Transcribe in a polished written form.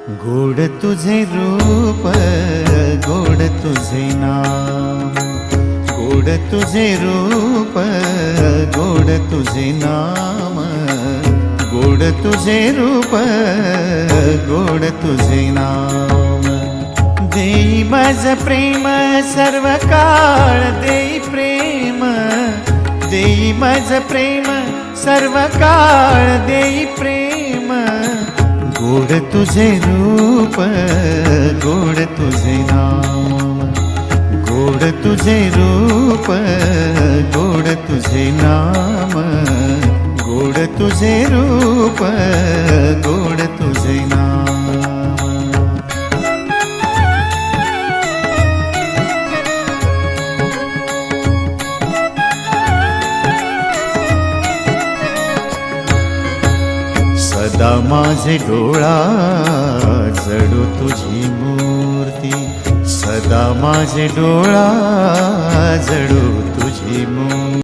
गोड तुझे रूप, गोड तुझे नाम, गोड तुझे रूप, गोड तुझे नाम, गोड तुझे रूप, गोड तुझे नाम। देई माझ प्रेम सर्व काळ, देई प्रेम, देई माझ प्रेम सर्व काळ, देई प्रेम। गोड तुझे रूप, गोड तुझे नाम, गोड तुझे रूप, गोड तुझे नाम, गोड तुझे रूप, गोड तुझे नाम। सदा माझे डोळा जडो तुझी मूर्ती, सदा माझे डोळा जडो तुझी मूर्ती।